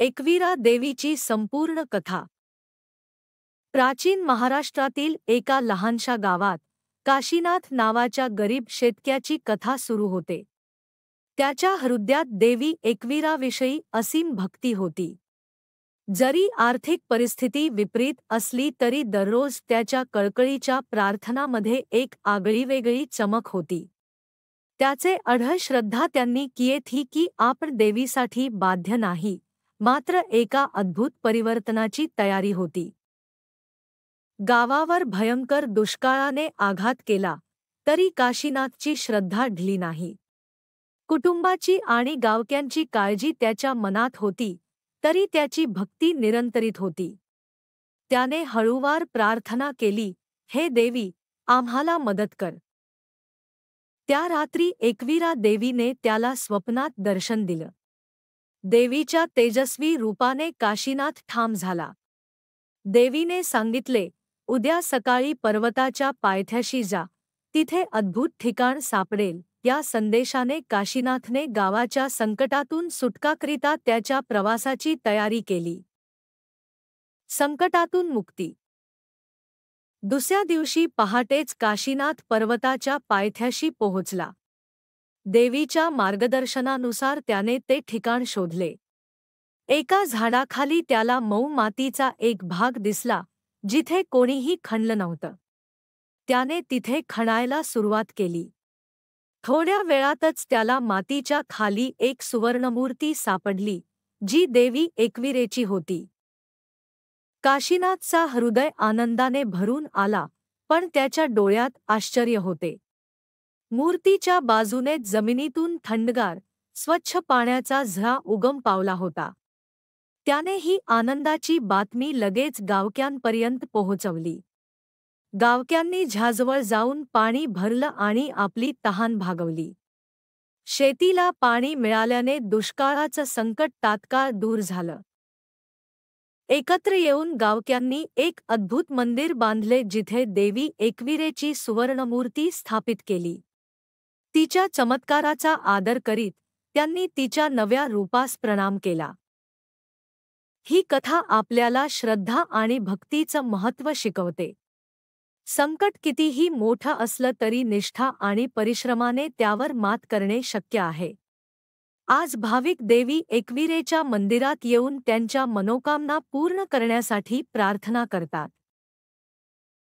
एकवीरा देवीची संपूर्ण कथा. प्राचीन महाराष्ट्रातील एका लहानशा गावात काशीनाथ नावाच्या गरीब शेतकऱ्याची कथा सुरू होते. त्याच्या हृदयात देवी एकवीराविषयी असीम भक्ती होती. जरी आर्थिक परिस्थिती विपरीत असली तरी दररोज त्याच्या कळकळीच्या प्रार्थनामध्ये एक आगळीवेगळी चमक होती. त्याचे अढळ श्रद्धा त्यांनी किये थी की आपण देवीसाठी बाध्य नाही, मात्र एका अद्भुत परिवर्तनाची तयारी होती. गावावर भयंकर दुष्काळाने आघात केला तरी काशीनाथची श्रद्धा ढिली नाही. कुटुंबाची आणि गावक्यांची काळजी त्याच्या मनात होती तरी त्याची भक्ती निरंतरित होती. त्याने हळूवार प्रार्थना केली, हे देवी, आम्हाला मदत कर. त्या रात्री एकवीरा देवीने त्याला स्वप्नात दर्शन दिलं. देवीच्या तेजस्वी रूपाने काशीनाथ ठाम झाला. देवीने सांगितले, उद्या सकाळी पर्वताच्या पायथ्याशी जा, तिथे अद्भुत ठिकाण सापडेल. या संदेशाने काशीनाथने गावाच्या संकटातून सुटकाकरिता त्याच्या प्रवासाची तयारी केली. संकटातून मुक्ती. दुसऱ्या दिवशी पहाटेच काशीनाथ पर्वताच्या पायथ्याशी पोहोचला. देवीच्या मार्गदर्शनानुसार त्याने ते ठिकाण शोधले. एका झाडाखाली त्याला मऊ मातीचा एक भाग दिसला, जिथे कोणीही खणलं नव्हतं. त्याने तिथे खणायला सुरुवात केली. थोड्या वेळातच त्याला मातीच्या खाली एक सुवर्णमूर्ती सापडली, जी देवी एकवीरेची होती. काशीनाथचा हृदय आनंदाने भरून आला, पण त्याच्या डोळ्यात आश्चर्य होते. मूर्तीच्या बाजूने जमिनीतून थंडगार, स्वच्छ पाण्याचा झरा उगम पावला होता. त्याने ही आनंदाची बातमी लगेच गावक्यांपर्यंत पोहोचवली. गावक्यांनी झ्याजवळ जाऊन पाणी भरलं आणि आपली तहान भागवली. शेतीला पाणी मिळाल्याने दुष्काळाचं संकट तात्काळ दूर झालं. एकत्र येऊन गावक्यांनी एक अद्भुत मंदिर बांधले, जिथे देवी एकवीरेची सुवर्णमूर्ती स्थापित केली. तिच्या चमत्काराचा आदर करीत त्यांनी तिच्या नव्या रूपास प्रणाम केला. ही कथा आपल्याला श्रद्धा आणि भक्तीचं महत्त्व शिकवते. संकट कितीही मोठं असलं तरी निष्ठा आणि परिश्रमाने त्यावर मात करणे शक्य आहे. आज भाविक देवी एकवीरेच्या मंदिरात येऊन त्यांच्या मनोकामना पूर्ण करण्यासाठी प्रार्थना करतात.